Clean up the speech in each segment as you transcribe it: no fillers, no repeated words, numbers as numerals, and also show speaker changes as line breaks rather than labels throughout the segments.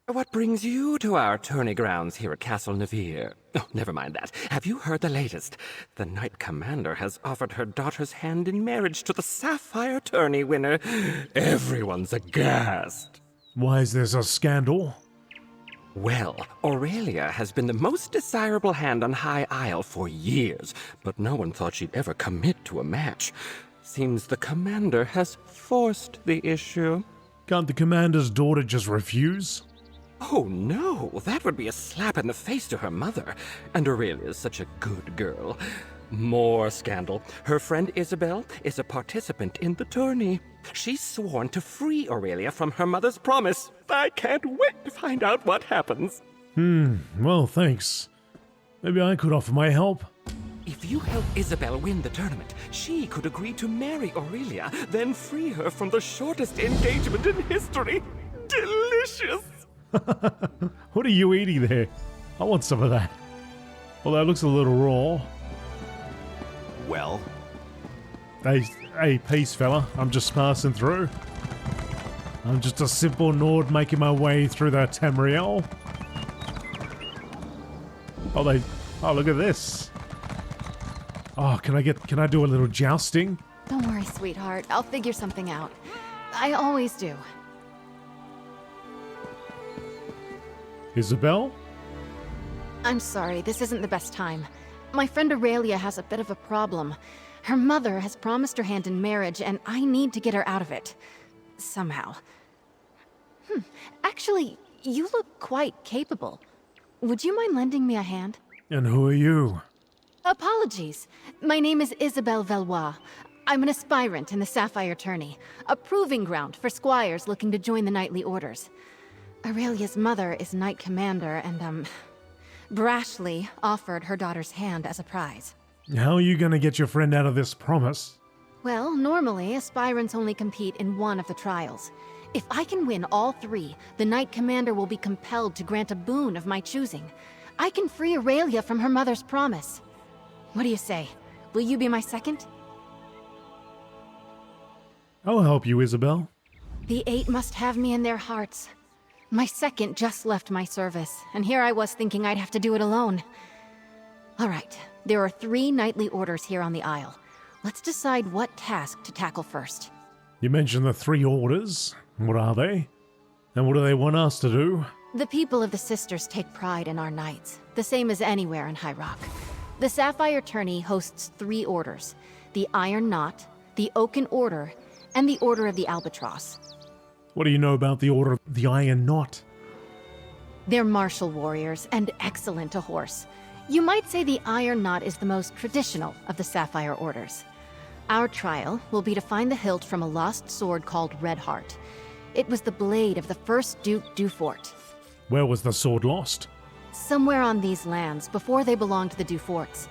What brings you to our tourney grounds here at Castle Navir? Oh, never mind that. Have you heard the latest? The Knight Commander has offered her daughter's hand in marriage to the Sapphire Tourney winner. Everyone's aghast.
Why is this a scandal?
Well, Aurelia has been the most desirable hand on High Isle for years, but no one thought she'd ever commit to a match. Seems the Commander has forced the issue.
Can't the Commander's daughter just refuse?
Oh no, that would be a slap in the face to her mother. And Aurelia's such a good girl. More scandal. Her friend Isobel is a participant in the tourney. She's sworn to free Aurelia from her mother's promise. I can't wait to find out what happens.
Well, thanks. Maybe I could offer my help.
If you help Isobel win the tournament, she could agree to marry Aurelia, then free her from the shortest engagement in history. Delicious!
What are you eating there? I want some of that. Well, that looks a little raw.
Well?
Hey, peace, fella. I'm just passing through. I'm just a simple Nord making my way through the Tamriel. Oh, look at this. Oh, can I do a little jousting?
Don't worry, sweetheart. I'll figure something out. I always do.
Isobel?
I'm sorry, this isn't the best time. My friend Aurelia has a bit of a problem. Her mother has promised her hand in marriage, and I need to get her out of it. Somehow. Actually, you look quite capable. Would you mind lending me a hand?
And who are you?
Apologies. My name is Isobel Valois. I'm an aspirant in the Sapphire Tourney, a proving ground for squires looking to join the knightly orders. Aurelia's mother is Knight Commander, and, brashly offered her daughter's hand as a prize.
How are you gonna get your friend out of this promise?
Well, normally, aspirants only compete in one of the trials. If I can win all three, the Knight Commander will be compelled to grant a boon of my choosing. I can free Aurelia from her mother's promise. What do you say? Will you be my second?
I'll help you, Isobel.
The Eight must have me in their hearts. My second just left my service, and here I was thinking I'd have to do it alone. All right, there are 3 knightly orders here on the Isle. Let's decide what task to tackle first.
You mentioned the 3 orders. What are they? And what do they want us to do?
The people of the Sisters take pride in our knights, the same as anywhere in High Rock. The Sapphire Tourney hosts 3 orders: the Iron Knot, the Oaken Order, and the Order of the Albatross.
What do you know about the Order of the Iron Knot?
They're martial warriors and excellent to horse. You might say the Iron Knot is the most traditional of the Sapphire Orders. Our trial will be to find the hilt from a lost sword called Red Heart. It was the blade of the first Duke Dufort.
Where was the sword lost?
Somewhere on these lands, before they belonged to the Duforts.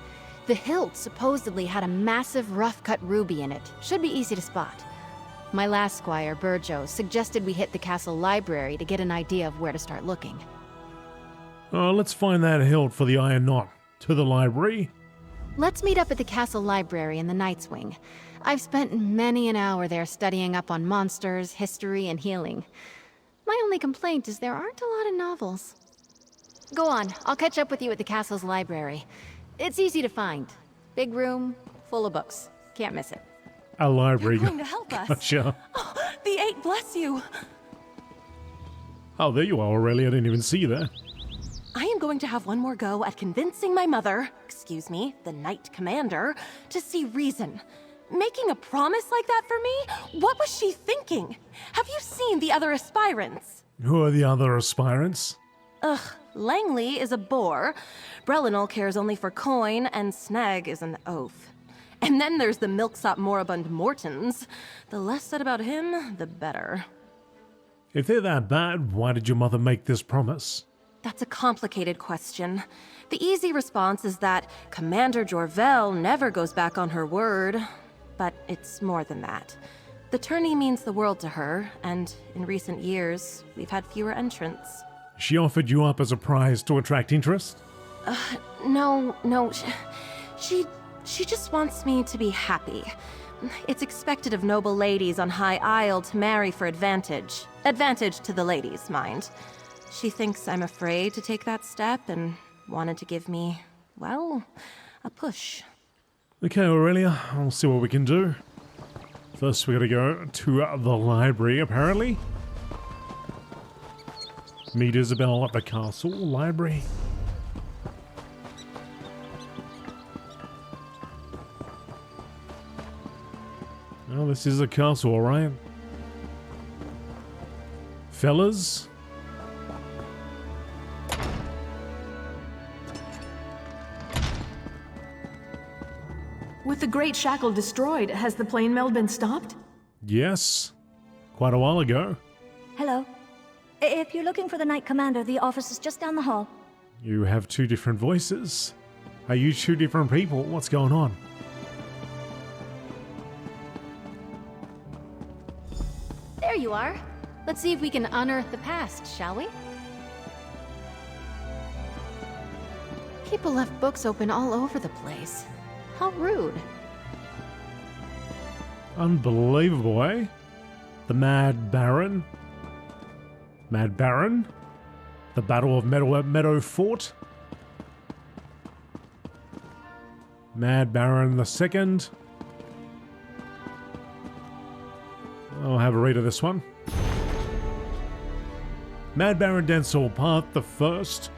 The hilt supposedly had a massive rough-cut ruby in it. Should be easy to spot. My last squire, Burjo, suggested we hit the castle library to get an idea of where to start looking.
Let's find that hilt for the Iron Knot. To the library?
Let's meet up at the castle library in the Knight's Wing. I've spent many an hour there studying up on monsters, history, and healing. My only complaint is there aren't a lot of novels. Go on, I'll catch up with you at the castle's library. It's easy to find. Big room, full of books. Can't miss it.
A library.
You're going to help us.
Gotcha.
Oh, the Eight bless you.
Oh, there you are, Aurelia. I didn't even see you there.
I am going to have one more go at convincing my mother, excuse me, the Knight Commander, to see reason. Making a promise like that for me? What was she thinking? Have you seen the other aspirants?
Who are the other aspirants?
Ugh, Langley is a bore, Brelinol cares only for coin, and Snag is an oath. And then there's the milksop moribund Mortons. The less said about him, the better.
If they're that bad, why did your mother make this promise?
That's a complicated question. The easy response is that Commander Jorvel never goes back on her word. But it's more than that. The tourney means the world to her, and in recent years, we've had fewer entrants.
She offered you up as a prize to attract interest?
No. She just wants me to be happy. It's expected of noble ladies on High Isle to marry for advantage. Advantage to the ladies, mind. She thinks I'm afraid to take that step and wanted to give me, well, a push.
Okay, Aurelia, I'll see what we can do. First, we gotta go to the library, apparently. Meet Isobel at the castle library. Oh, this is a castle, alright. Fellas?
With the Great Shackle destroyed, has the plane meld been stopped?
Yes. Quite a while ago.
Hello. If you're looking for the Knight Commander, the office is just down the hall.
You have two different voices. Are you two different people? What's going on?
There you are. Let's see if we can unearth the past, shall we? People left books open all over the place. How rude.
Unbelievable, eh? The Mad Baron? Mad Baron? The Battle of Meadow Fort? Mad Baron II? I'll have a read of this one. Mad Baron Densel, Part the First.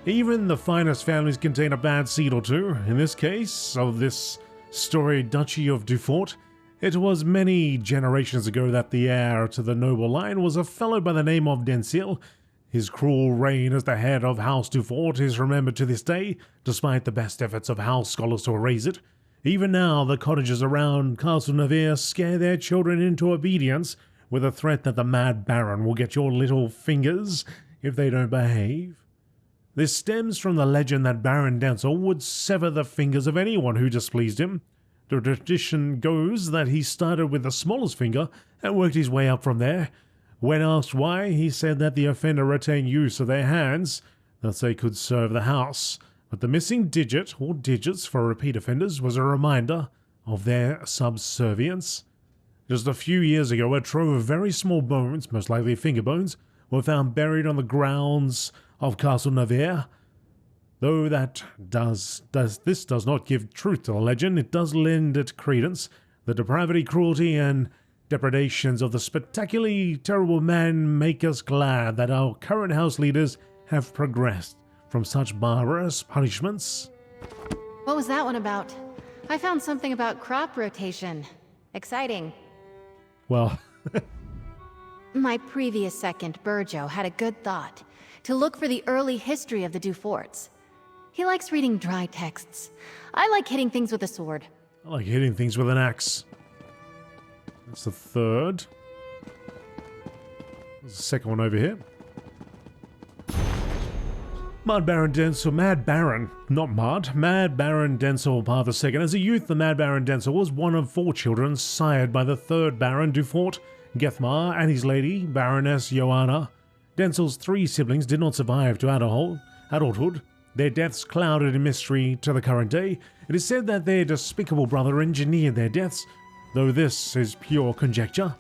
Even the finest families contain a bad seed or two. In this case, of this storied Duchy of Dufort, it was many generations ago that the heir to the noble line was a fellow by the name of Densel. His cruel reign as the head of House Dufort is remembered to this day, despite the best efforts of house scholars to erase it. Even now, the cottagers around Castle Navarre scare their children into obedience with a threat that the Mad Baron will get your little fingers if they don't behave. This stems from the legend that Baron Densel would sever the fingers of anyone who displeased him. The tradition goes that he started with the smallest finger and worked his way up from there. When asked why, he said that the offender retained use of their hands, that they could serve the house. But the missing digit, or digits for repeat offenders, was a reminder of their subservience. Just a few years ago, a trove of very small bones, most likely finger bones, were found buried on the grounds of Castle Navarre. Though this does not give truth to the legend, it does lend it credence. The depravity, cruelty, and depredations of the spectacularly terrible man make us glad that our current house leaders have progressed from such barbarous punishments.
What was that one about? I found something about crop rotation. Exciting.
Well,
My previous second, Burjo, had a good thought. To look for the early history of the Duforts. He likes reading dry texts. I like hitting things with a sword.
I like hitting things with an axe. That's the third. There's the second one over here. Mad Baron Densel, Mad Baron, not Mad, Mad Baron Densel, Part II. As a youth, the Mad Baron Densel was one of 4 children sired by the 3rd Baron Dufort, Gethmar, and his lady, Baroness Joanna. Densel's 3 siblings did not survive to adulthood. Their deaths clouded in mystery to the current day. It is said that their despicable brother engineered their deaths, though this is pure conjecture.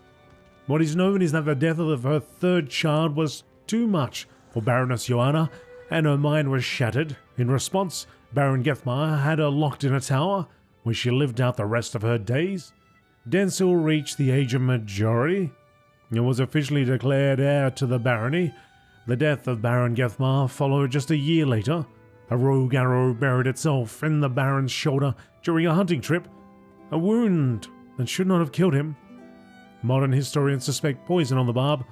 What is known is that the death of her 3rd child was too much for Baroness Joanna, and her mind was shattered. In response, Baron Gethmar had her locked in a tower, where she lived out the rest of her days. Densel reached the age of majority and was officially declared heir to the barony. The death of Baron Gethmar followed just a year later. A rogue arrow buried itself in the Baron's shoulder during a hunting trip, a wound that should not have killed him. Modern historians suspect poison on the barb,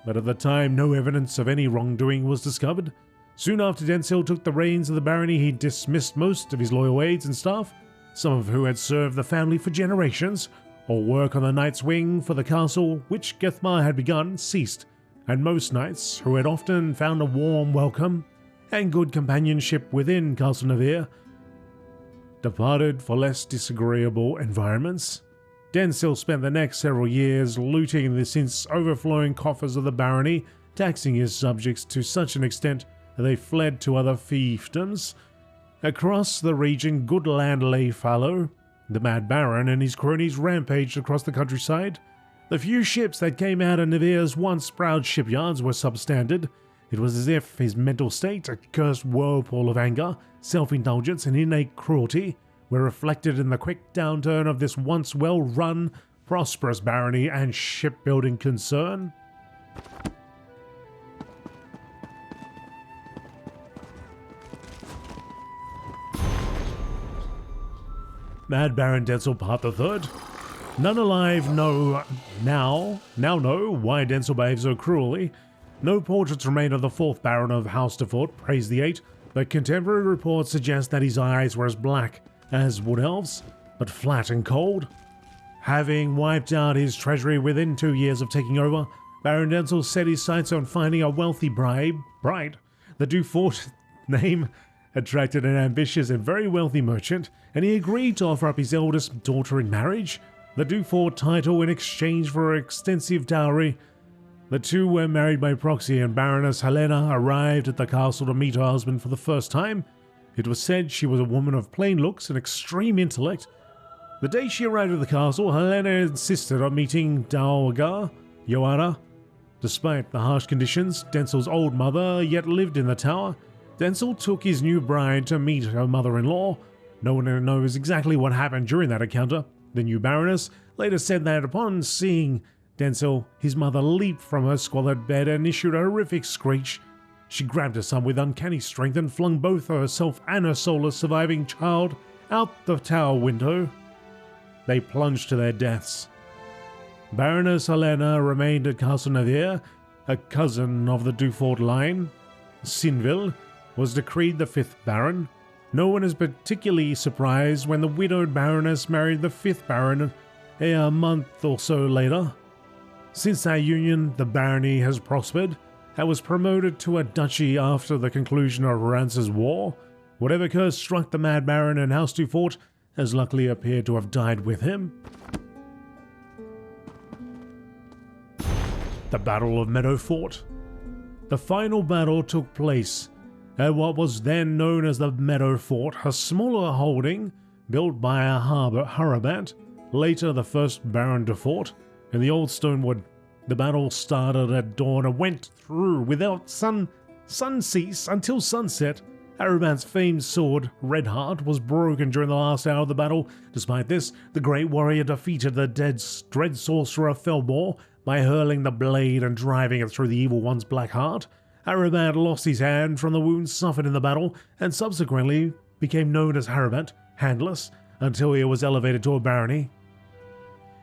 but at the time no evidence of any wrongdoing was discovered. Soon after Densel took the reins of the barony, he dismissed most of his loyal aides and staff, some of who had served the family for generations. All work on the Knight's Wing for the castle, which Gethmar had begun, ceased, and most knights, who had often found a warm welcome and good companionship within Castle Navarre, departed for less disagreeable environments. Densel spent the next several years looting the since overflowing coffers of the barony, taxing his subjects to such an extent that they fled to other fiefdoms. Across the region, good land lay fallow. The Mad Baron and his cronies rampaged across the countryside. The few ships that came out of Navarre's once proud shipyards were substandard. It was as if his mental state, a cursed whirlpool of anger, self-indulgence, and innate cruelty, were reflected in the quick downturn of this once well-run, prosperous barony and shipbuilding concern. Mad Baron Denzel Part III. None alive now know why Denzel behaved so cruelly. No portraits remain of the 4th Baron of House Dufort, praise the 8, but contemporary reports suggest that his eyes were as black as wood elves, but flat and cold. Having wiped out his treasury within 2 years of taking over, Baron Denzel set his sights on finding a wealthy bride. The Dufort name attracted an ambitious and very wealthy merchant, and he agreed to offer up his eldest daughter in marriage, the Dufort title in exchange for an extensive dowry. The two were married by proxy, and Baroness Helena arrived at the castle to meet her husband for the first time. It was said she was a woman of plain looks and extreme intellect. The day she arrived at the castle, Helena insisted on meeting Dowager Joanna. Despite the harsh conditions, Denzel's old mother yet lived in the tower. Denzel took his new bride to meet her mother-in-law. No one knows exactly what happened during that encounter. The new Baroness later said that upon seeing Denzel, his mother leaped from her squalid bed and issued a horrific screech. She grabbed her son with uncanny strength and flung both herself and her soulless surviving child out the tower window. They plunged to their deaths. Baroness Helena remained at Castle Navier, a cousin of the Dufort line. Sinville was decreed the 5th Baron. No one is particularly surprised when the widowed Baroness married the 5th Baron a month or so later. Since that union, the barony has prospered and was promoted to a duchy after the conclusion of Rance's War. Whatever curse struck the Mad Baron and House Dufort has luckily appeared to have died with him. The Battle of Meadow Fort. The final battle took place at what was then known as the Meadow Fort, a smaller holding built by a Harabat, later the 1st Baron Dufort, in the old stonewood. The battle started at dawn and went through without sun cease until sunset. Harabat's famed sword, Redheart, was broken during the last hour of the battle. Despite this, the great warrior defeated the dread sorcerer Felbor by hurling the blade and driving it through the evil one's black heart. Harabat lost his hand from the wounds suffered in the battle and subsequently became known as Harabat, Handless, until he was elevated to a barony.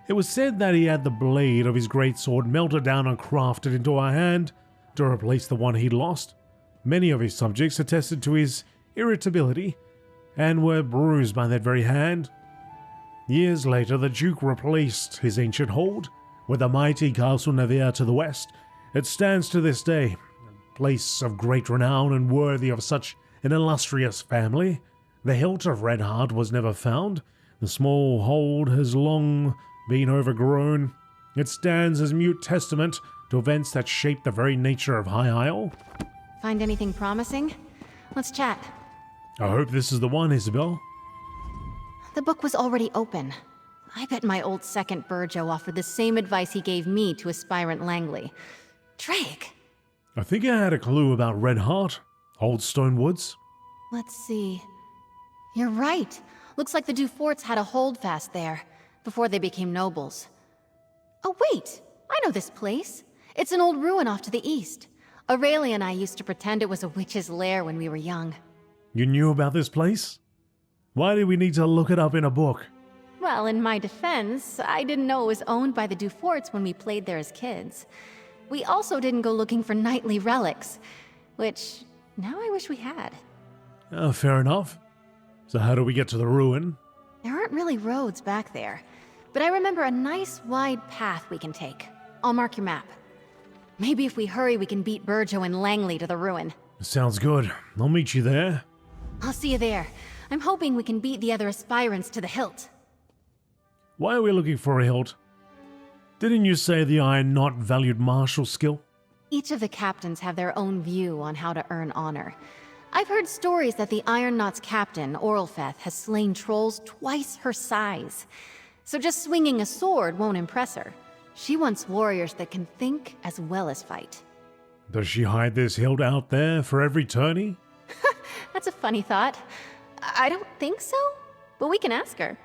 It was said that he had the blade of his great sword melted down and crafted into a hand to replace the one he'd lost. Many of his subjects attested to his irritability and were bruised by that very hand. Years later, the Duke replaced his ancient hold with the mighty Castle Navier to the west. It stands to this day, a place of great renown and worthy of such an illustrious family. The hilt of Redheart was never found. The small hold has long been overgrown. It stands as mute testament to events that shaped the very nature of High Isle.
Find anything promising? Let's chat.
I hope this is the one, Isobel.
The book was already open. I bet my old second Burjo offered the same advice he gave me to aspirant Langley. Drake!
I think I had a clue about Redheart, Old Stone Woods.
Let's see. You're right. Looks like the Duforts had a holdfast there, before they became nobles. Oh wait! I know this place. It's an old ruin off to the east. Aurelia and I used to pretend it was a witch's lair when we were young.
You knew about this place? Why did we need to look it up in a book?
Well, in my defense, I didn't know it was owned by the Duforts when we played there as kids. We also didn't go looking for knightly relics, which now I wish we had.
Fair enough. So how do we get to the ruin?
There aren't really roads back there, but I remember a nice wide path we can take. I'll mark your map. Maybe if we hurry, we can beat Burjo and Langley to the ruin.
Sounds good. I'll meet you there.
I'll see you there. I'm hoping we can beat the other aspirants to the hilt.
Why are we looking for a hilt? Didn't you say the Iron Knot valued martial skill?
Each of the captains have their own view on how to earn honor. I've heard stories that the Iron Knot's captain, Orlfeth, has slain trolls twice her size. So just swinging a sword won't impress her. She wants warriors that can think as well as fight.
Does she hide this hilt out there for every tourney?
That's a funny thought. I don't think so, but we can ask her.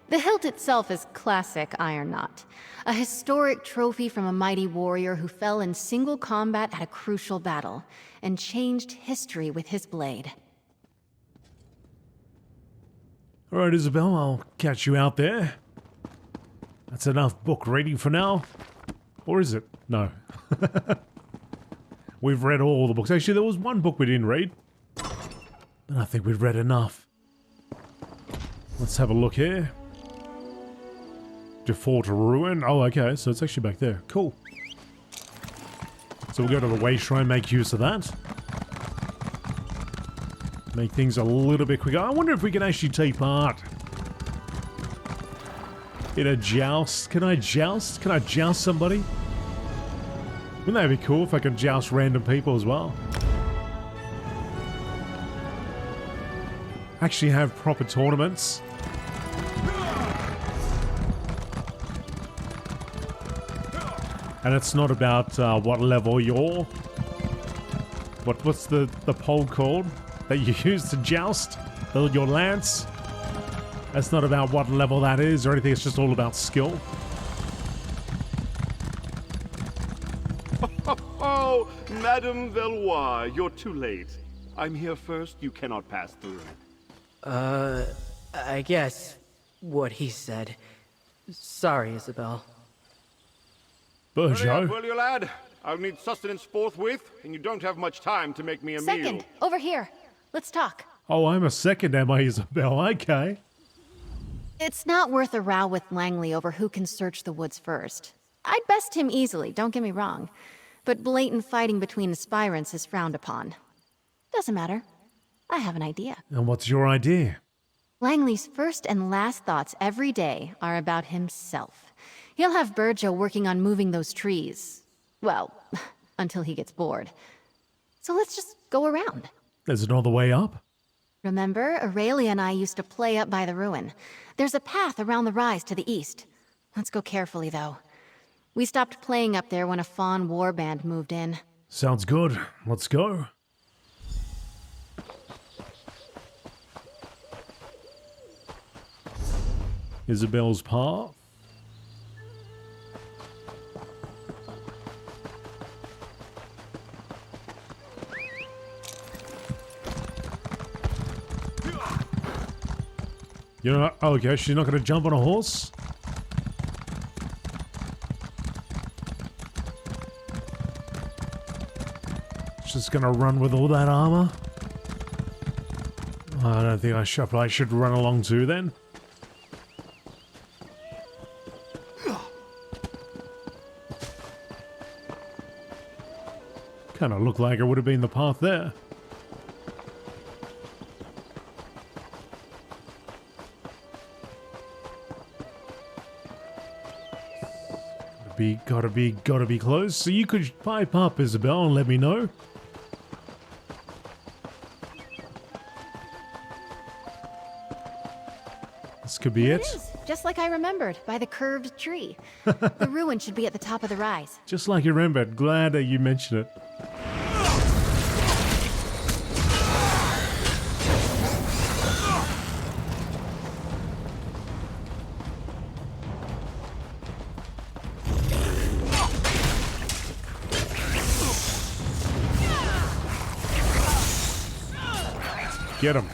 The hilt itself is classic Iron Knot, a historic trophy from a mighty warrior who fell in single combat at a crucial battle and changed history with his blade.
Alright, Isobel, I'll catch you out there. That's enough book reading for now. Or is it? No. We've read all the books. Actually, there was one book we didn't read. And I think we've read enough. Let's have a look here. Dufort Ruin. Oh, okay, so it's actually back there. Cool. So we'll go to the way shrine, make use of that. Make things a little bit quicker. I wonder if we can actually take part in a joust. Can I joust? Can I joust somebody? Wouldn't that be cool if I could joust random people as well? Actually have proper tournaments. And it's not about what level you're... What's the pole called that you use to joust? Your lance? That's not about what level that is or anything, it's just all about skill.
Oh, Madame Valois, you're too late. I'm here first, you cannot pass through.
I guess what he said. Sorry, Isobel.
Hurry up,
Burjo.
will you, lad? I'll need sustenance forthwith, and you don't have much time to make me a meal.
Second, over here. Let's talk.
Oh, I'm a second, am I, Isobel? Okay.
It's not worth a row with Langley over who can search the woods first. I'd best him easily, don't get me wrong. But blatant fighting between aspirants is frowned upon. Doesn't matter. I have an idea.
And what's your idea?
Langley's first and last thoughts every day are about himself. He'll have Burjo working on moving those trees. Well, until he gets bored. So let's just go around.
There's another way up?
Remember, Aurelia and I used to play up by the ruin. There's a path around the rise to the east. Let's go carefully, though. We stopped playing up there when a Fawn warband moved in.
Sounds good. Let's go. Isabel's path. You know, okay, she's not going to jump on a horse? She's going to run with all that armor? I don't think I should run along too then. Kind of looked like it would have been the path there. Gotta be close. So you could pipe up, Isobel, and let me know. This could be
There
it.
it is, just like I remembered, by the curved tree. The ruin should be at the top of the rise.
Just like you remembered. Glad that you mentioned it.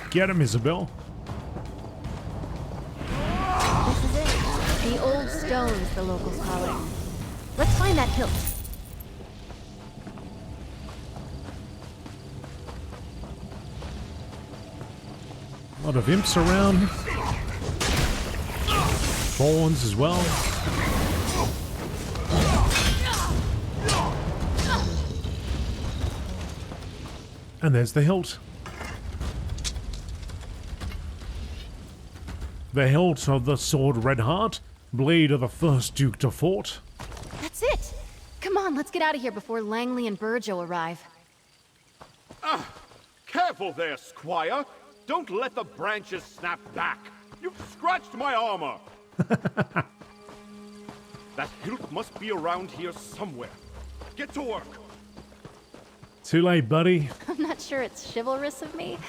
Get him, Isobel.
This is it. The old stones, the locals call it. Let's find that hilt.
A lot of imps around. Thorns as well. And there's the hilt. The hilt of the sword Red Heart, blade of the first Duke Dufort.
That's it. Come on, let's get out of here before Langley and Burjo arrive.
Careful there, Squire. Don't let the branches snap back. You've scratched my armor. That hilt must be around here somewhere. Get to work.
Too late, buddy.
I'm not sure it's chivalrous of me,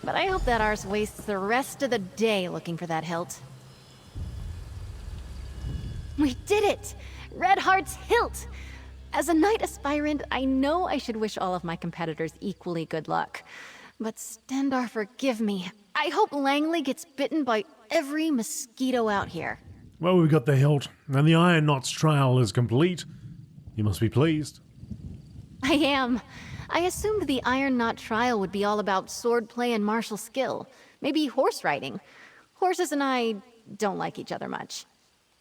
but I hope that arse wastes the rest of the day looking for that hilt. We did it! Red Heart's hilt! As a knight aspirant, I know I should wish all of my competitors equally good luck. But Stendarr, forgive me. I hope Langley gets bitten by every mosquito out here.
Well, we've got the hilt, and the Iron Knot's trial is complete. You must be pleased.
I am. I assumed the Iron Knot trial would be all about swordplay and martial skill. Maybe horse riding. Horses and I don't like each other much.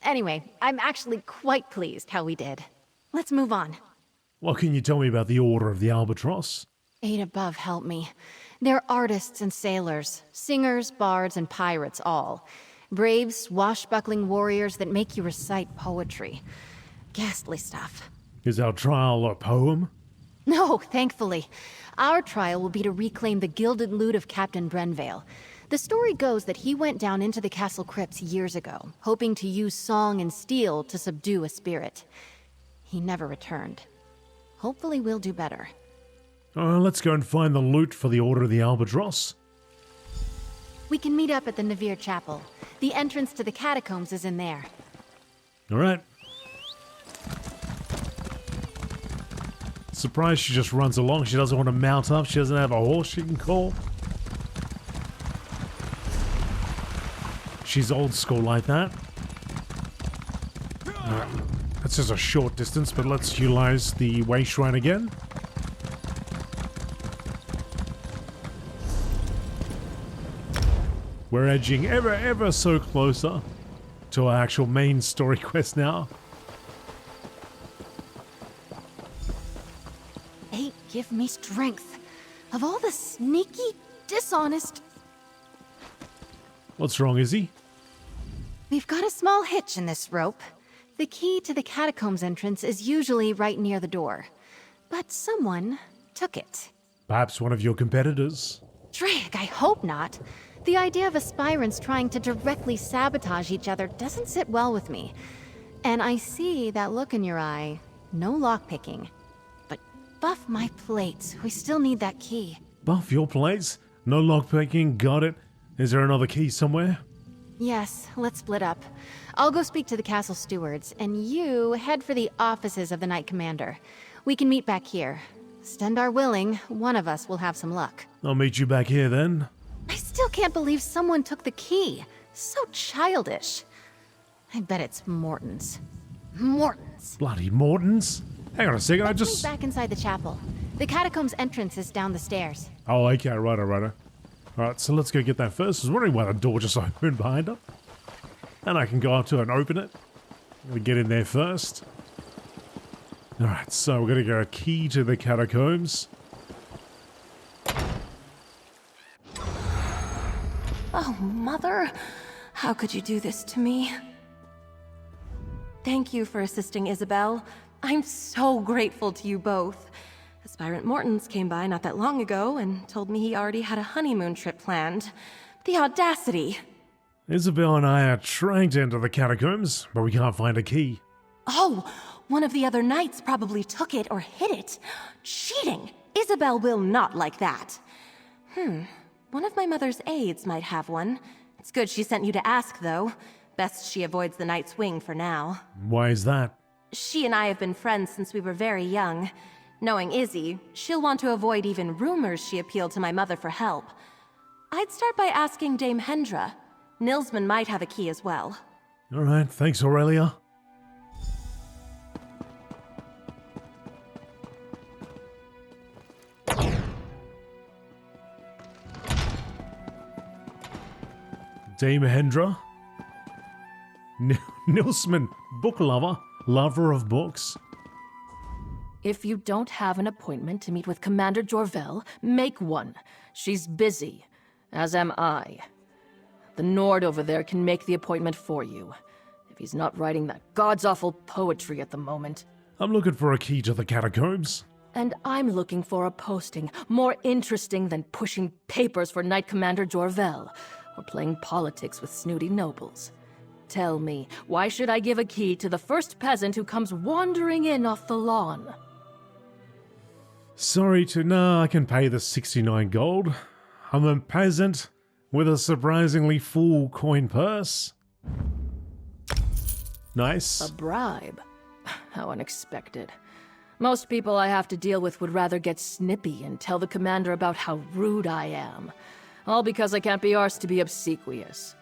Anyway, I'm actually quite pleased how we did. Let's move on.
What can you tell me about the Order of the Albatross?
Eight above help me. They're artists and sailors, singers, bards, and pirates all. Brave, swashbuckling warriors that make you recite poetry. Ghastly stuff.
Is our trial a poem?
No, thankfully. Our trial will be to reclaim the gilded loot of Captain Brenvale. The story goes that he went down into the castle crypts years ago, hoping to use song and steel to subdue a spirit. He never returned. Hopefully we'll do better.
Let's go and find the loot for the Order of the Albatross.
We can meet up at the Navir Chapel. The entrance to the Catacombs is in there.
Alright. Surprised she just runs along. She doesn't want to mount up. She doesn't have a horse she can call. She's old school like that. Alright. That's just a short distance, but let's utilize the way shrine again. We're edging ever so closer to our actual main story quest now.
Eight, give me strength. Of all the sneaky, dishonest...
What's wrong, Izzy?
We've got a small hitch in this rope. The key to the Catacombs entrance is usually right near the door. But someone took it.
Perhaps one of your competitors.
Drake, I hope not. The idea of aspirants trying to directly sabotage each other doesn't sit well with me. And I see that look in your eye. No lockpicking. But buff my plates. We still need that key.
Buff your plates? No lockpicking, got it. Is there another key somewhere?
Yes, let's split up. I'll go speak to the castle stewards, and you head for the offices of the Knight Commander. We can meet back here. Stendarr willing, one of us will have some luck.
I'll meet you back here then.
I still can't believe someone took the key. So childish. I bet it's Morton's. Morton's.
Bloody Mortons? Hang on a second,
Let's meet back inside the chapel. The Catacombs entrance is down the stairs.
Oh, okay, righto. Alright, so let's go get that first. I was wondering why the door just opened behind her. And I can go up to it and open it. I'm gonna get in there first. Alright, so we're gonna get a key to the Catacombs.
Oh, Mother. How could you do this to me? Thank you for assisting Isobel. I'm so grateful to you both. Aspirant Mortons came by not that long ago and told me he already had a honeymoon trip planned. The audacity!
Isobel and I are trying to enter the Catacombs, but we can't find a key.
Oh, one of the other knights probably took it or hid it. Cheating! Isobel will not like that. One of my mother's aides might have one. It's good she sent you to ask, though. Best she avoids the Knight's Wing for now.
Why is that?
She and I have been friends since we were very young. Knowing Izzy, she'll want to avoid even rumors she appealed to my mother for help. I'd start by asking Dame Hendra. Nilsman might have a key as well.
Alright, thanks Aurelia. Dame Hendra? Nilsman, book lover, lover of books.
If you don't have an appointment to meet with Commander Jorvel, make one. She's busy, as am I. The Nord over there can make the appointment for you, if he's not writing that god's-awful poetry at the moment.
I'm looking for a key to the Catacombs.
And I'm looking for a posting more interesting than pushing papers for Knight Commander Jorvel, or playing politics with snooty nobles. Tell me, why should I give a key to the first peasant who comes wandering in off the lawn?
Sorry to... Nah, I can pay the 69 gold. I'm a peasant with a surprisingly full coin purse. Nice.
A bribe? How unexpected. Most people I have to deal with would rather get snippy and tell the commander about how rude I am. All because I can't be arsed to be obsequious.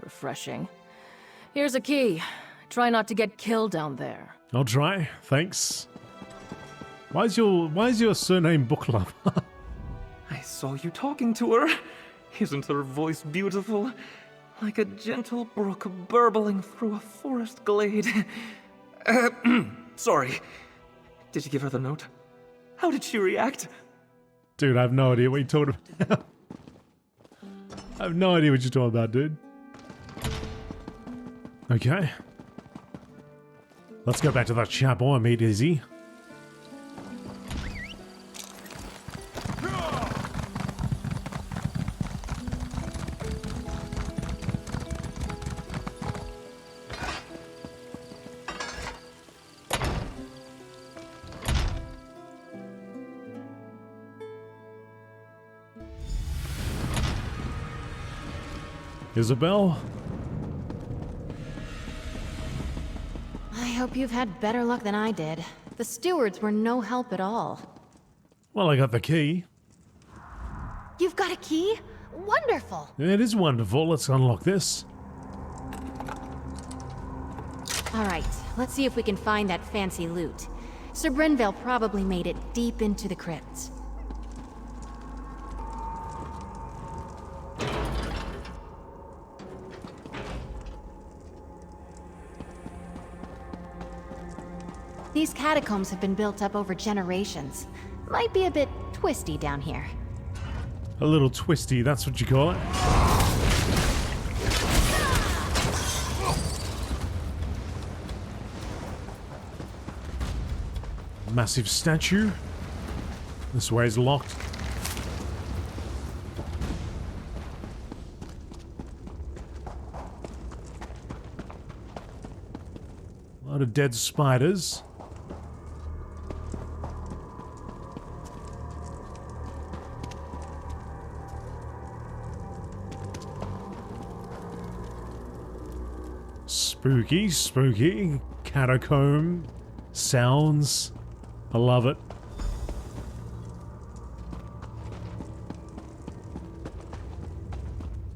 Refreshing. Here's a key. Try not to get killed down there.
I'll try, thanks. Why is your surname Booklover?
I saw you talking to her. Isn't her voice beautiful? Like a gentle brook burbling through a forest glade. Sorry. Did you give her the note? How did she react?
Dude, I have no idea what you're talking about. I have no idea what you're talking about, dude. Okay. Let's go back to that chapel and meet Izzy. Isobel?
I hope you've had better luck than I did. The stewards were no help at all.
Well, I got the key.
You've got a key? Wonderful!
It is wonderful. Let's unlock this.
Alright, let's see if we can find that fancy loot. Sir Brenville probably made it deep into the crypts. These catacombs have been built up over generations. Might be a bit twisty down here.
A little twisty, that's what you call it. Massive statue. This way is locked. A lot of dead spiders. Spooky, spooky. Catacomb sounds. I love it.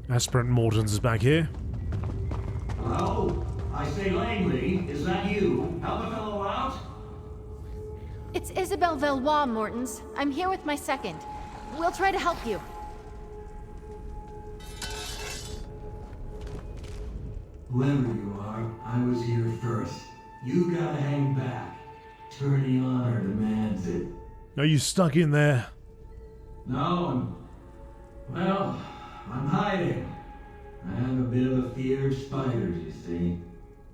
Aspirant Morton's is back here.
Hello? I say, Langley, is that you? Help a fellow out?
It's Isobel Valois, Mortons. I'm here with my second. We'll try to help you.
Whoever you are, I was here first. You gotta hang back. Tourney honor demands it.
Are you stuck in there?
No, I'm hiding. I have a bit of a fear of spiders, you see.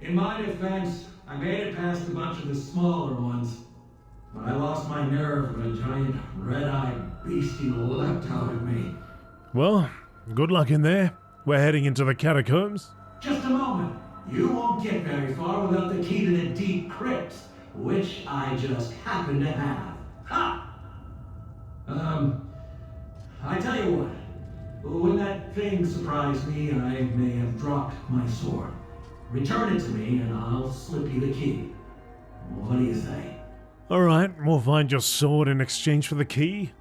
In my defense, I made it past a bunch of the smaller ones. But I lost my nerve when a giant red-eyed beastie leapt out at me.
Well, good luck in there. We're heading into the catacombs.
Just a moment. You won't get very far without the key to the deep crypts, which I just happen to have. Ha! I tell you what. When that thing surprised me, I may have dropped my sword. Return it to me and I'll slip you the key. What do you say?
Alright, we'll find your sword in exchange for the key.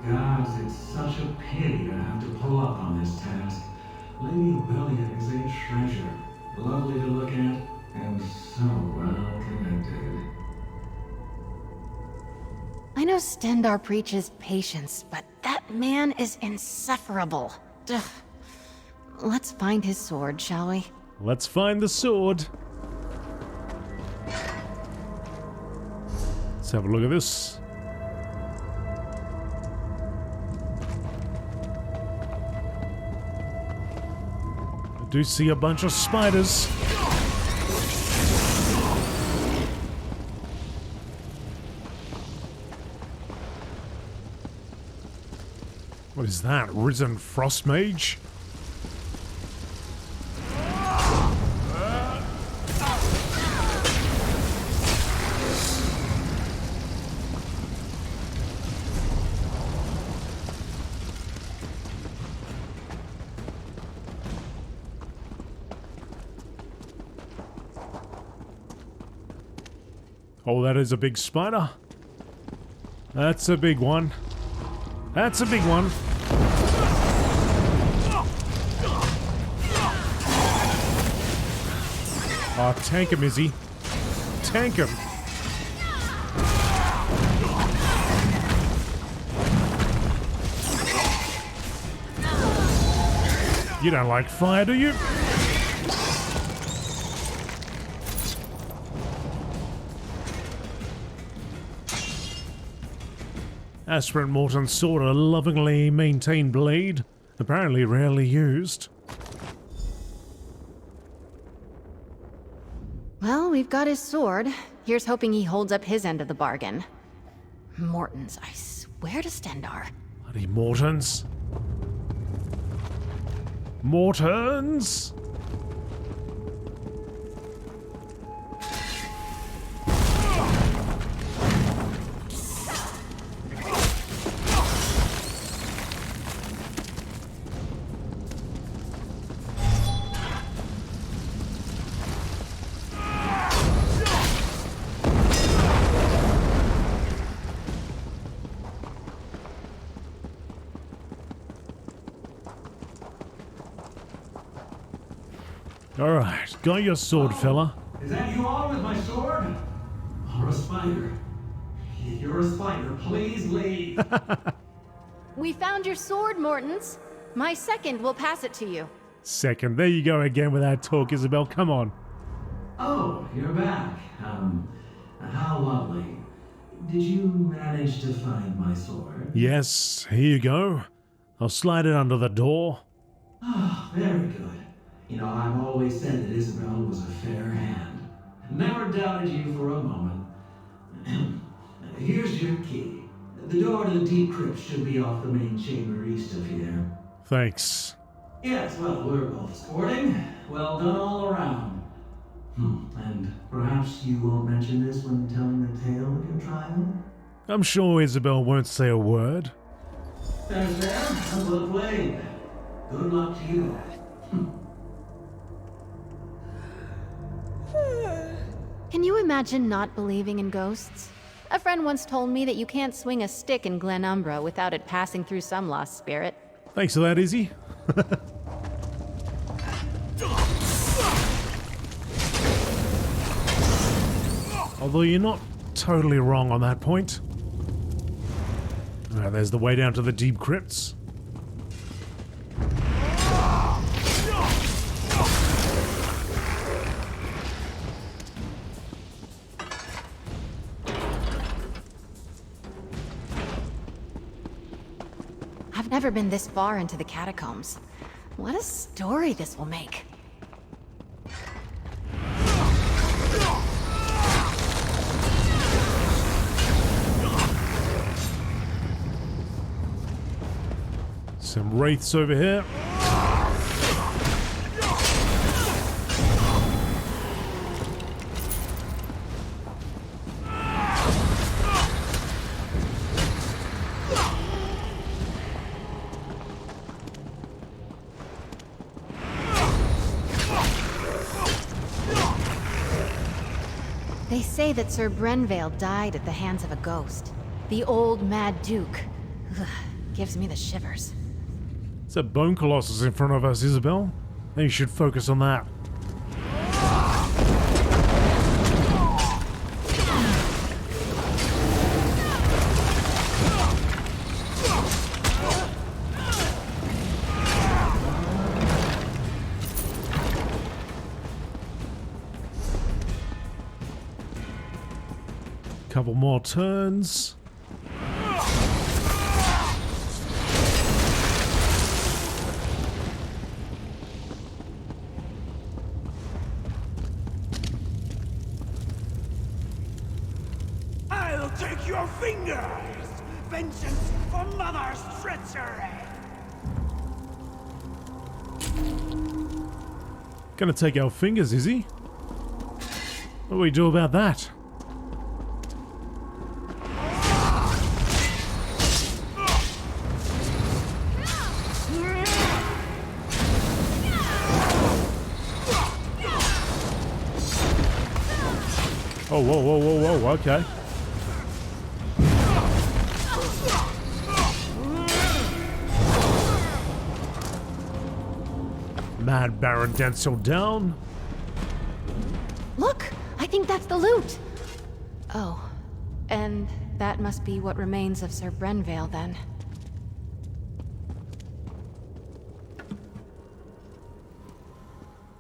Guys, it's such a pity to have to pull up on this task. Lady Obelia is a treasure. Lovely to look at, and so well connected.
I know Stendar preaches patience, but that man is insufferable. Ugh. Let's find his sword, shall we?
Let's find the sword. Let's have a look at this. I do see a bunch of spiders. What is that? Risen Frost Mage? Oh, that is a big spider. That's a big one. That's a big one. Oh, tank him, Izzy. Tank him. You don't like fire, do you? Aspirant Morton's sword, a lovingly maintained blade, apparently rarely used.
Well, we've got his sword. Here's hoping he holds up his end of the bargain. Morton's, I swear to Stendar.
Bloody Mortons. Mortons! Alright, got your sword, fella.
Is that you all with my sword? Or a spider? You're a spider. Please leave.
We found your sword, Mortons. My second will pass it to you.
Second, there you go again with that talk, Isobel. Come on.
Oh, you're back. How lovely. Did you manage to find my sword?
Yes, here you go. I'll slide it under the door.
Ah, very good. You know, I've always said that Isobel was a fair hand. Never doubted you for a moment. Here's your key. The door to the deep crypt should be off the main chamber east of here.
Thanks.
Yes, well, we're both sporting. Well done all around. And perhaps you won't mention this when telling the tale of your trial?
I'm sure Isobel won't say a word.
There's there. Well played. Good luck to you.
Can you imagine not believing in ghosts? A friend once told me that you can't swing a stick in Glen Umbra without it passing through some lost spirit.
Thanks for that, Izzy. Although you're not totally wrong on that point. Alright, there's the way down to the deep crypts.
I've never been this far into the catacombs. What a story this will make.
Some wraiths over here.
They say that Sir Brenvale died at the hands of a ghost. The old Mad Duke. Ugh, gives me the shivers.
It's a bone colossus in front of us, Isobel. You should focus on that. Couple more turns.
I'll take your fingers! Vengeance for Mother's treachery!
Gonna take our fingers, is he? What do we do about that? Oh whoa, whoa, whoa, whoa, okay. Mad Baron Denzel down.
Look! I think that's the loot! Oh, and that must be what remains of Sir Brenvale, then.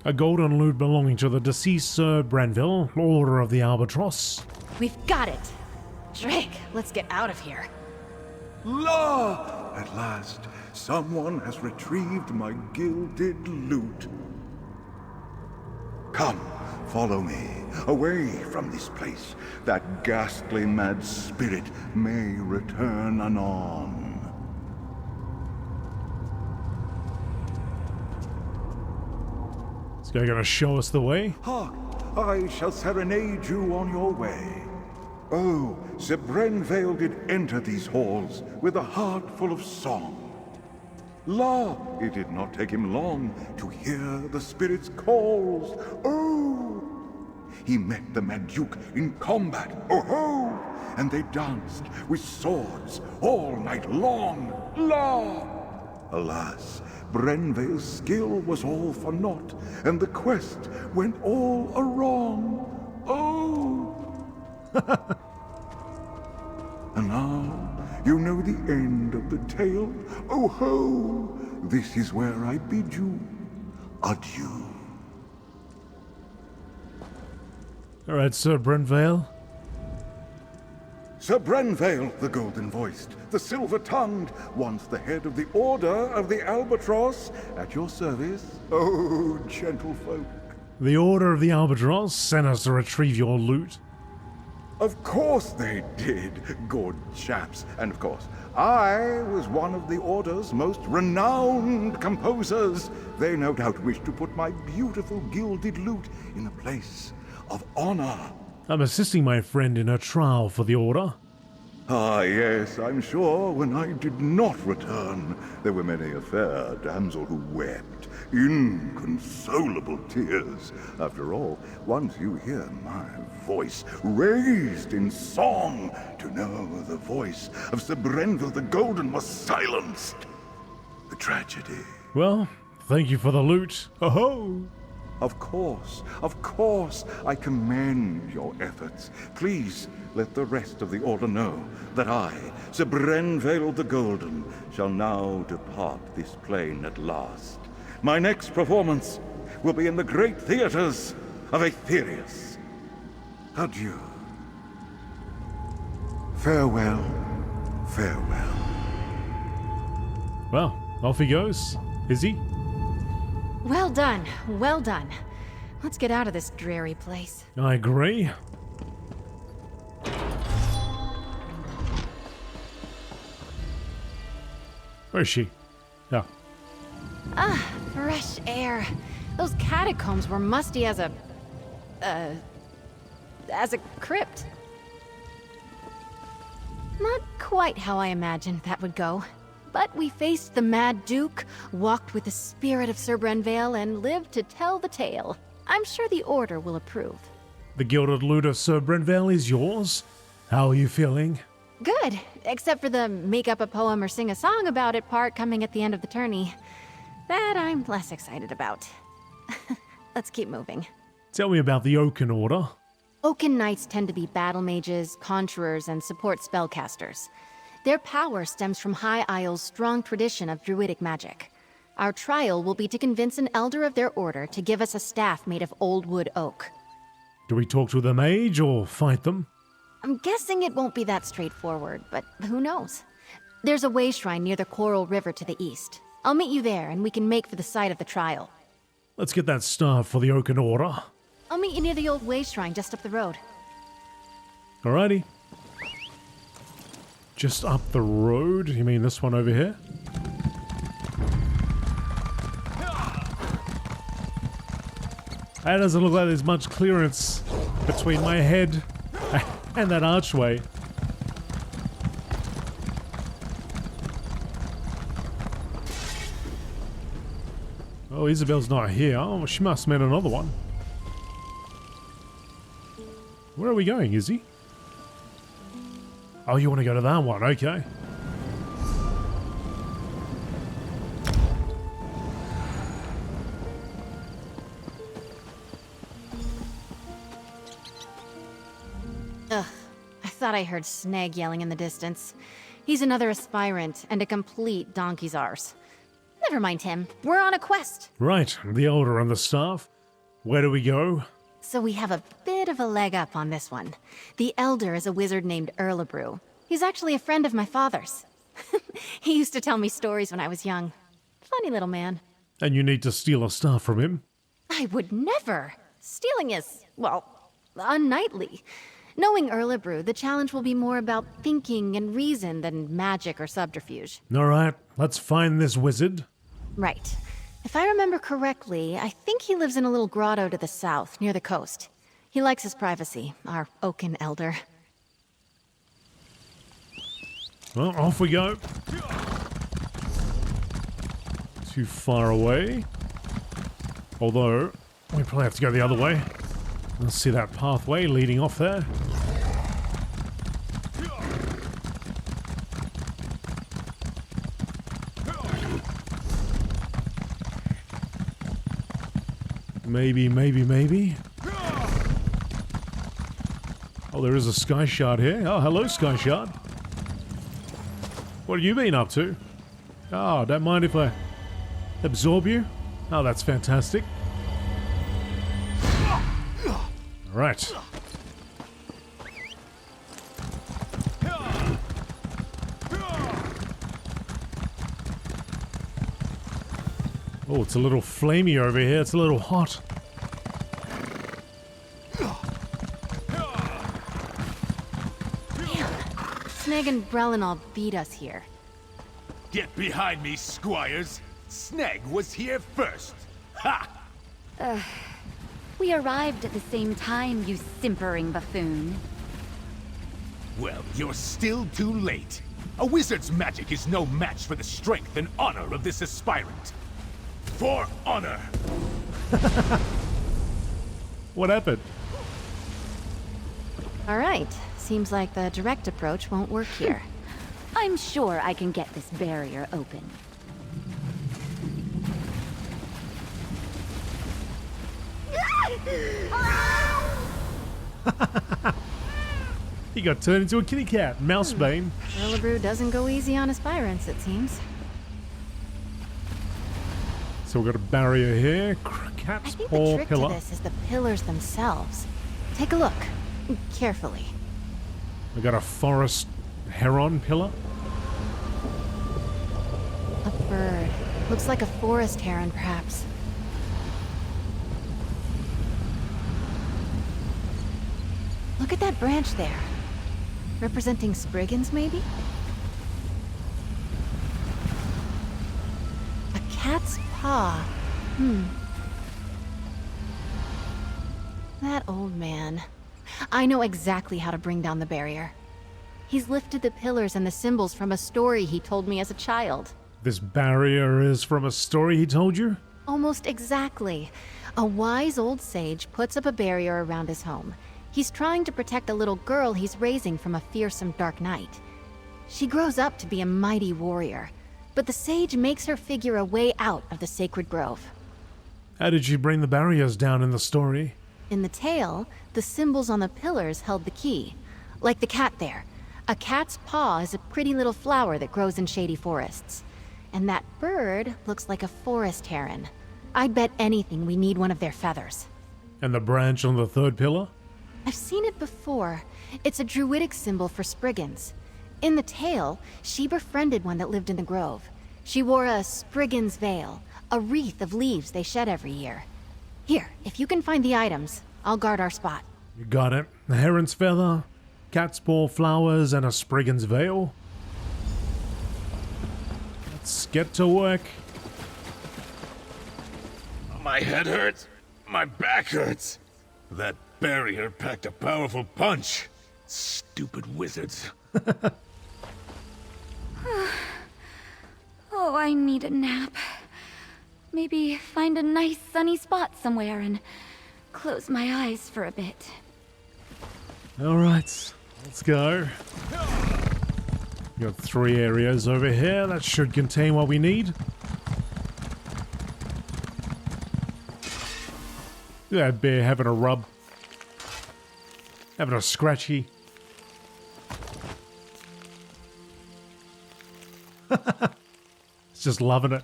A golden loot belonging to the deceased Sir Brenvale, Order of the Albatross.
We've got it! Drake, let's get out of here.
La! At last, someone has retrieved my gilded loot. Come, follow me, away from this place. That ghastly mad spirit may return anon.
Is guy gonna show us the way?
Hark! I shall serenade you on your way. Oh, Sir Brenvale did enter these halls with a heart full of song. La, it did not take him long to hear the spirit's calls. Oh! He met the Mad Duke in combat. Oh ho! And they danced with swords all night long. La! Alas, Brenvale's skill was all for naught, and the quest went all awrong. Oh! And now, you know the end of the tale. Oh ho! This is where I bid you adieu.
Alright, Sir Brenvale.
Sir Brenvale, the golden-voiced, the silver-tongued, once the head of the Order of the Albatross, at your service. Oh, gentlefolk.
The Order of the Albatross sent us to retrieve your loot.
Of course they did, good chaps. And of course, I was one of the Order's most renowned composers. They no doubt wish to put my beautiful gilded loot in a place of honor.
I'm assisting my friend in her trial for the Order.
Ah, yes, I'm sure when I did not return, there were many a fair damsel who wept inconsolable tears. After all, once you hear my voice raised in song, to know the voice of Sir Brenvale the Golden was silenced. The tragedy.
Well, thank you for the loot. Ho-ho!
Of course, I commend your efforts. Please let the rest of the Order know that I, Sir Brenvale the Golden, shall now depart this plane at last. My next performance will be in the great theaters of Aetherius. Adieu. Farewell, farewell.
Well, off he goes. Is he?
Well done, well done. Let's get out of this dreary place.
I agree. Where is she? Oh.
Ah, fresh air. Those catacombs were musty as a crypt. Not quite how I imagined that would go. But we faced the Mad Duke, walked with the spirit of Sir Brenvale, and lived to tell the tale. I'm sure the Order will approve.
The gilded loot of Sir Brenvale is yours. How are you feeling?
Good, except for the make up a poem or sing a song about it part coming at the end of the tourney. That I'm less excited about. Let's keep moving.
Tell me about the Oaken Order.
Oaken Knights tend to be battle mages, conjurers, and support spellcasters. Their power stems from High Isle's strong tradition of druidic magic. Our trial will be to convince an elder of their order to give us a staff made of old wood oak.
Do we talk to the mage or fight them?
I'm guessing it won't be that straightforward, but who knows? There's a way shrine near the Coral River to the east. I'll meet you there and we can make for the site of the trial.
Let's get that staff for the Oaken Order.
I'll meet you near the old way shrine just up the road.
Alrighty. Just up the road? You mean this one over here? That doesn't look like there's much clearance between my head and that archway. Oh, Isabel's not here. Oh, she must have met another one. Where are we going, Izzy? Oh, you want to go to that one? Okay.
Ugh, I thought I heard Snag yelling in the distance. He's another aspirant and a complete donkey's arse. Never mind him. We're on a quest.
Right, the Elder and the staff. Where do we go?
So we have a bit of a leg up on this one. The Elder is a wizard named Erlebrew. He's actually a friend of my father's. He used to tell me stories when I was young. Funny little man.
And you need to steal a staff from him?
I would never. Stealing is, well, unknightly. Knowing Erlebrew, the challenge will be more about thinking and reason than magic or subterfuge.
Alright, let's find this wizard.
Right. If I remember correctly, I think he lives in a little grotto to the south, near the coast. He likes his privacy, our oaken elder.
Well, off we go. Too far away. Although, we probably have to go the other way. Let's see that pathway leading off there. Maybe. Oh, there is a Sky Shard here. Oh, hello, Sky Shard. What have you been up to? Oh, don't mind if I absorb you? Oh, that's fantastic. Right. Oh, it's a little flamey over here. It's a little hot.
Snag and Brelinall beat us here.
Get behind me, squires! Snag was here first! Ha!
We arrived at the same time, you simpering buffoon.
Well, you're still too late. A wizard's magic is no match for the strength and honor of this aspirant. For honor!
What happened?
All right. Seems like the direct approach won't work here.
I'm sure I can get this barrier open.
He got turned into a kitty cat. Mousebane.
Erlebrew doesn't go easy on aspirants, it seems.
So we've got a barrier here.
I
Cat's
think
paw
the trick
pillar.
to this is the pillars themselves. Take a look. Carefully.
We got a forest heron pillar.
A bird. Looks like a forest heron, perhaps. Look at that branch there. Representing Spriggans, maybe? A cat's paw. That old man. I know exactly how to bring down the barrier. He's lifted the pillars and the symbols from a story he told me as a child.
This barrier is from a story he told you?
Almost exactly. A wise old sage puts up a barrier around his home. He's trying to protect a little girl he's raising from a fearsome dark knight. She grows up to be a mighty warrior, but the sage makes her figure a way out of the sacred grove.
How did you bring the barriers down in the story?
In the tale, the symbols on the pillars held the key. Like the cat there. A cat's paw is a pretty little flower that grows in shady forests. And that bird looks like a forest heron. I'd bet anything we need one of their feathers.
And the branch on the third pillar?
I've seen it before. It's a druidic symbol for Spriggans. In the tale, she befriended one that lived in the grove. She wore a Spriggan's veil, a wreath of leaves they shed every year. Here, if you can find the items, I'll guard our spot.
You got it. A heron's feather, cat's paw flowers, and a Spriggan's veil. Let's get to work.
My head hurts. My back hurts. That barrier packed a powerful punch. Stupid wizards.
Oh, I need a nap. Maybe find a nice sunny spot somewhere and close my eyes for a bit.
Alright, let's go. Got 3 areas over here that should contain what we need. Yeah, bear having a rub. Having a scratchy. It's just loving it.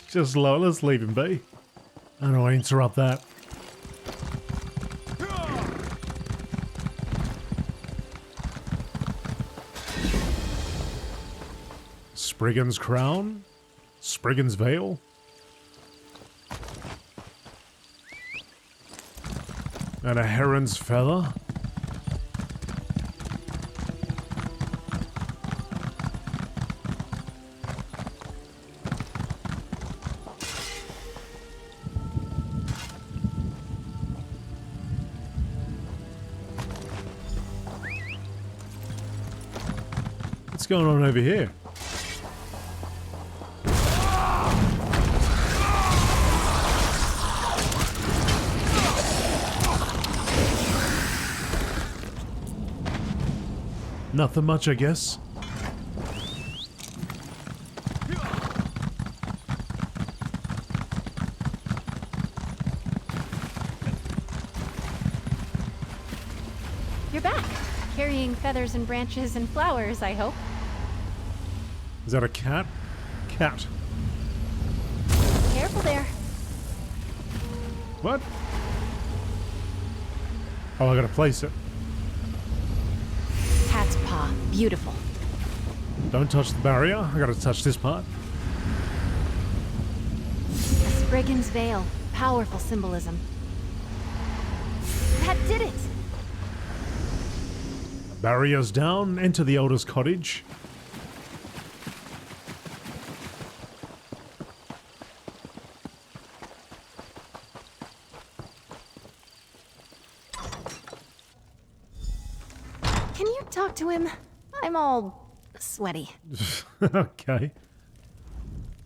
Just love it. Let's leave him be. I don't want to interrupt that. Spriggan's crown? Spriggan's veil? And a heron's feather? What's going on over here? Nothing much, I guess.
You're back, carrying feathers and branches and flowers, I hope.
Is that a cat? Cat.
Careful there.
What? Oh, I gotta place it.
Cat's paw. Beautiful.
Don't touch the barrier. I gotta touch this part.
A Spriggan's veil. Powerful symbolism. That did it!
Barriers down. Enter the Elder's cottage.
Can you talk to him? I'm all sweaty.
Okay.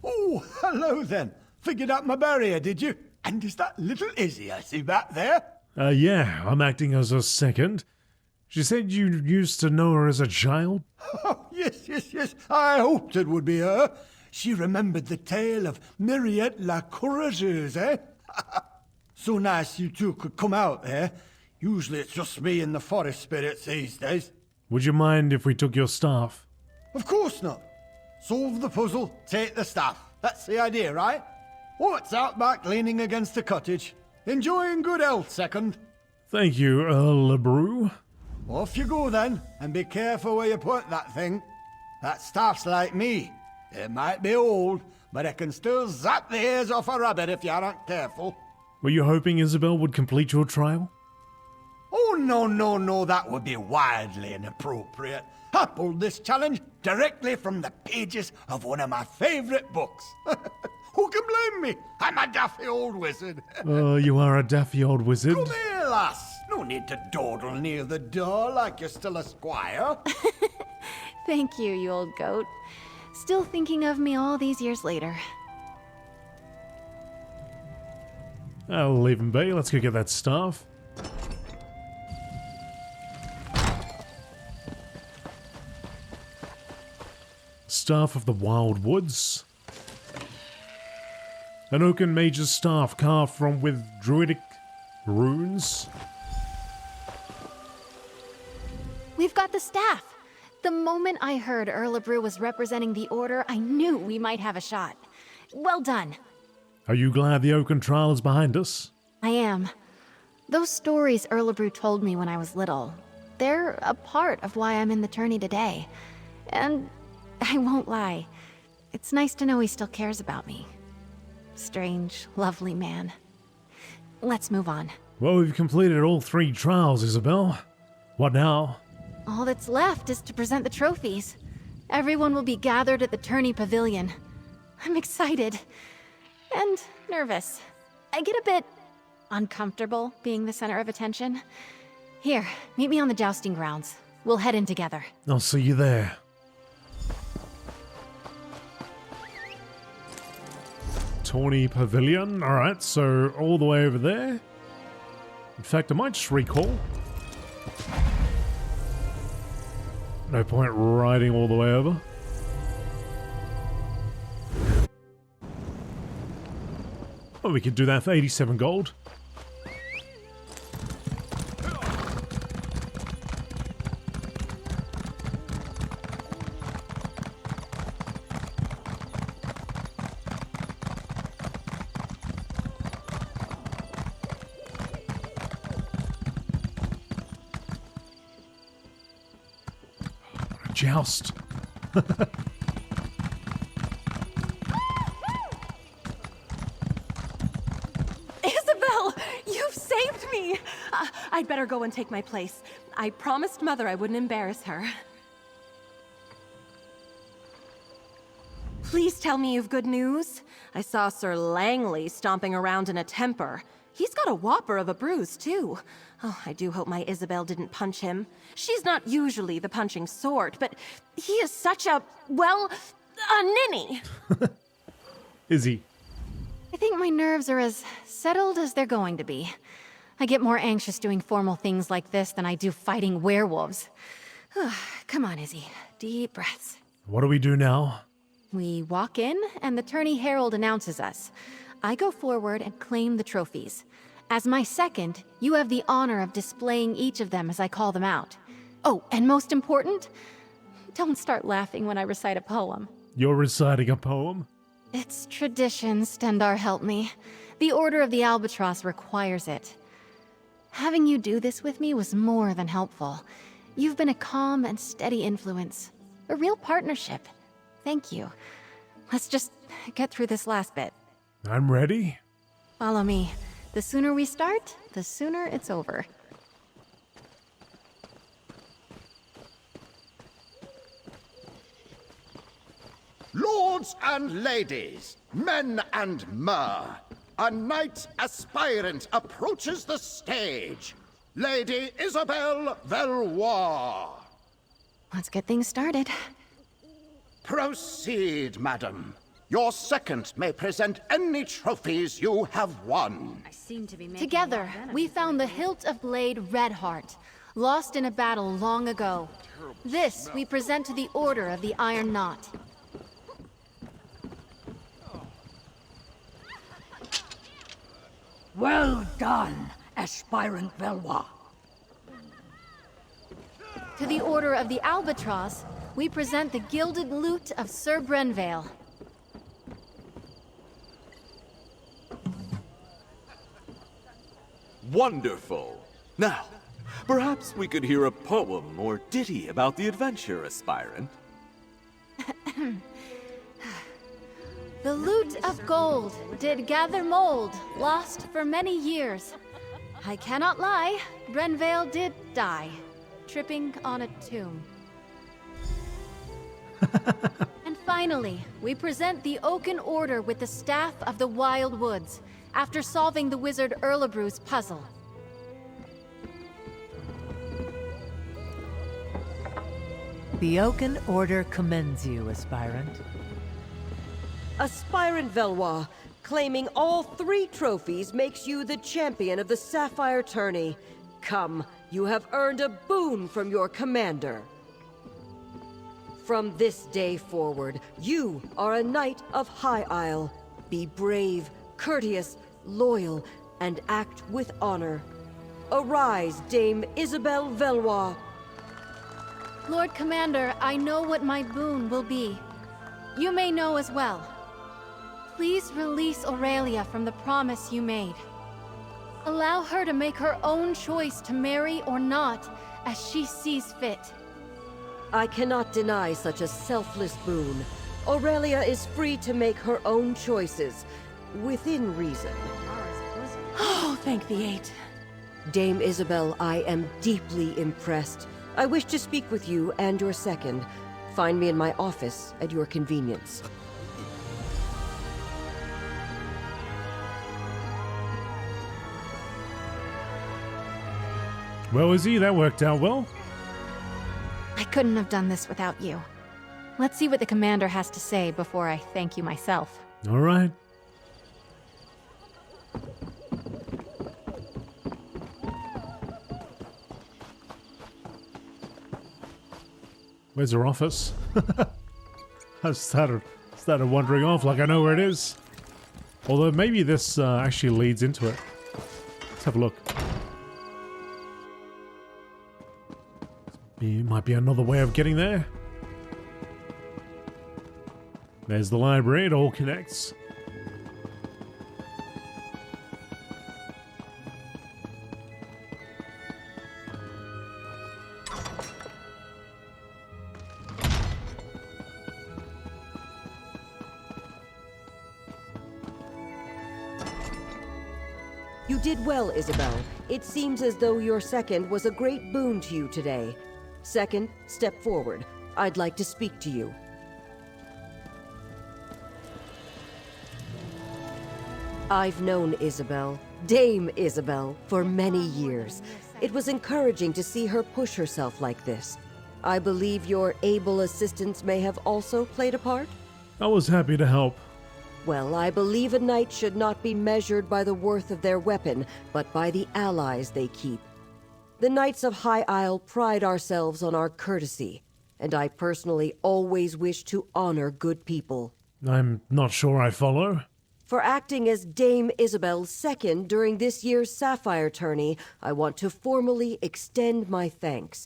Oh, hello then. Figured out my barrier, did you? And is that little Izzy I see back there?
Yeah, I'm acting as a second. She said you used to know her as a child?
Oh, yes. I hoped it would be her. She remembered the tale of Myriad la Courageuse, eh? So nice you two could come out there. Usually it's just me and the forest spirits these days.
Would you mind if we took your staff?
Of course not. Solve the puzzle, take the staff. That's the idea, right? Oh, it's out back leaning against the cottage. Enjoying good health, second.
Thank you, Earl LeBrew.
Off you go then, and be careful where you point that thing. That staff's like me. It might be old, but it can still zap the ears off a rabbit if you aren't careful.
Were you hoping Isobel would complete your trial?
Oh, no, that would be wildly inappropriate. I pulled this challenge directly from the pages of one of my favorite books. Who can blame me? I'm a daffy old wizard.
You are a daffy old wizard.
Come here, lass. No need to dawdle near the door like you're still a squire.
Thank you, you old goat. Still thinking of me all these years later.
I'll leave him be. Let's go get that staff. Staff of the Wild Woods. An oaken mage's staff carved from with druidic runes.
We've got the staff. The moment I heard Earl LeBrew was representing the Order, I knew we might have a shot. Well done.
Are you glad the oaken trial is behind us?
I am. Those stories Earl LeBrew told me when I was little, they're a part of why I'm in the tourney today. And I won't lie, it's nice to know he still cares about me. Strange, lovely man. Let's move on.
Well, we've completed all 3 trials, Isobel. What now?
All that's left is to present the trophies. Everyone will be gathered at the Tourney Pavilion. I'm excited. And nervous. I get a bit uncomfortable being the center of attention. Here, meet me on the jousting grounds. We'll head in together.
I'll see you there. Tourney Pavilion. Alright, so all the way over there. In fact, I might just recall. No point riding all the way over. Well, we could do that for 87 gold. Joust.
Isobel! You've saved me! I'd better go and take my place. I promised Mother I wouldn't embarrass her. Please tell me you've good news. I saw Sir Langley stomping around in a temper. He's got a whopper of a bruise, too. Oh, I do hope my Isobel didn't punch him. She's not usually the punching sort, but he is such a, well, a ninny.
Is he?
I think my nerves are as settled as they're going to be. I get more anxious doing formal things like this than I do fighting werewolves. Come on, Izzy. Deep breaths.
What do we do now?
We walk in, and the Tourney Herald announces us. I go forward and claim the trophies. As my second, you have the honor of displaying each of them as I call them out. Oh, and most important, don't start laughing when I recite a poem.
You're reciting a poem?
It's tradition, Stendar help me. The Order of the Albatross requires it. Having you do this with me was more than helpful. You've been a calm and steady influence. A real partnership. Thank you. Let's just get through this last bit.
I'm ready.
Follow me. The sooner we start, the sooner it's over.
Lords and ladies, men and mer, a knight aspirant approaches the stage. Lady Isobel Valois.
Let's get things started.
Proceed, madam. Your second may present any trophies you have won.
Together, we found the hilt of blade Redheart, lost in a battle long ago. This we present to the Order of the Iron Knot.
Well done, aspirant Valois.
To the Order of the Albatross, we present the gilded lute of Sir Brenvale.
Wonderful. Now, perhaps we could hear a poem or ditty about the adventure, aspirant.
The lute of gold did gather mold, lost for many years. I cannot lie, Brenvale did die, tripping on a tomb. And finally, we present the Oaken Order with the Staff of the Wild Woods, after solving the wizard Erlebru's puzzle.
The Oaken Order commends you, aspirant.
Aspirant Valois, claiming all 3 trophies makes you the champion of the Sapphire Tourney. Come, you have earned a boon from your commander. From this day forward, you are a knight of High Isle. Be brave, courteous, loyal, and act with honor. Arise, Dame Isobel Valois.
Lord Commander, I know what my boon will be. You may know as well. Please release Aurelia from the promise you made. Allow her to make her own choice to marry or not, as she sees fit.
I cannot deny such a selfless boon. Aurelia is free to make her own choices, within reason.
Oh, thank the 8.
Dame Isobel, I am deeply impressed. I wish to speak with you and your second. Find me in my office at your convenience.
Well, Izzy, that worked out well.
I couldn't have done this without you. Let's see what the commander has to say before I thank you myself.
All right. Where's her office? I started wandering off like I know where it is. Although maybe this actually leads into it. Let's have a look. Might be another way of getting there. There's the library, it all connects.
You did well, Isobel. It seems as though your second was a great boon to you today. Second, step forward. I'd like to speak to you. I've known Isobel, Dame Isobel, for many years. It was encouraging to see her push herself like this. I believe your able assistance may have also played a part?
I was happy to help.
Well, I believe a knight should not be measured by the worth of their weapon, but by the allies they keep. The Knights of High Isle pride ourselves on our courtesy, and I personally always wish to honor good people.
I'm not sure I follow.
For acting as Dame Isobel's second during this year's Sapphire Tourney, I want to formally extend my thanks,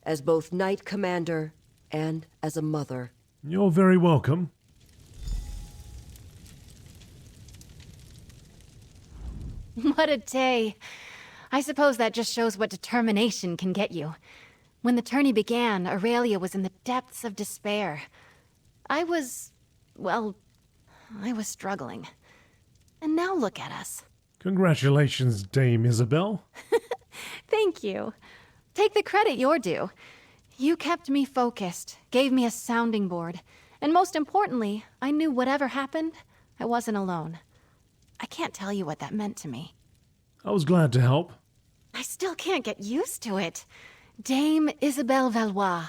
as both Knight Commander and as a mother.
You're very welcome.
What a day. I suppose that just shows what determination can get you. When the tourney began, Aurelia was in the depths of despair. I was struggling. And now look at us.
Congratulations, Dame Isobel.
Thank you. Take the credit you're due. You kept me focused, gave me a sounding board, and most importantly, I knew whatever happened, I wasn't alone. I can't tell you what that meant to me.
I was glad to help.
I still can't get used to it. Dame Isobel Valois.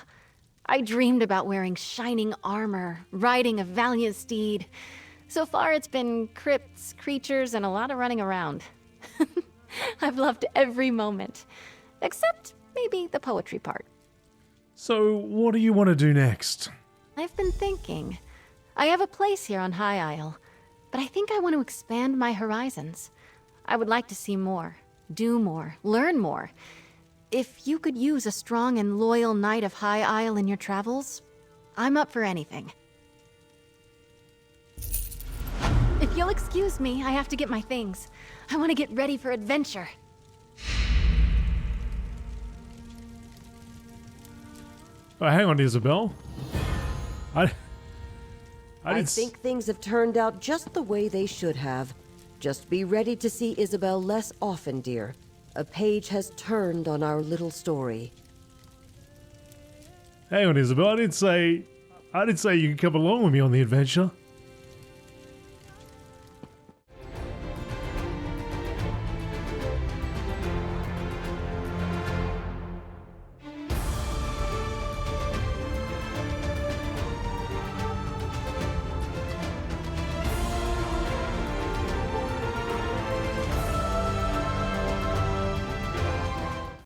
I dreamed about wearing shining armor, riding a valiant steed. So far it's been crypts, creatures, and a lot of running around. I've loved every moment. Except maybe the poetry part.
So, what do you want to do next?
I've been thinking. I have a place here on High Isle, but I think I want to expand my horizons. I would like to see more, do more, learn more. If you could use a strong and loyal knight of High Isle in your travels, I'm up for anything. If you'll excuse me, I have to get my things. I want to get ready for adventure.
Oh, hang on, Isobel.
I think things have turned out just the way they should have. Just be ready to see Isobel less often, dear. A page has turned on our little story.
Hang on, Isobel. I didn't say you could come along with me on the adventure.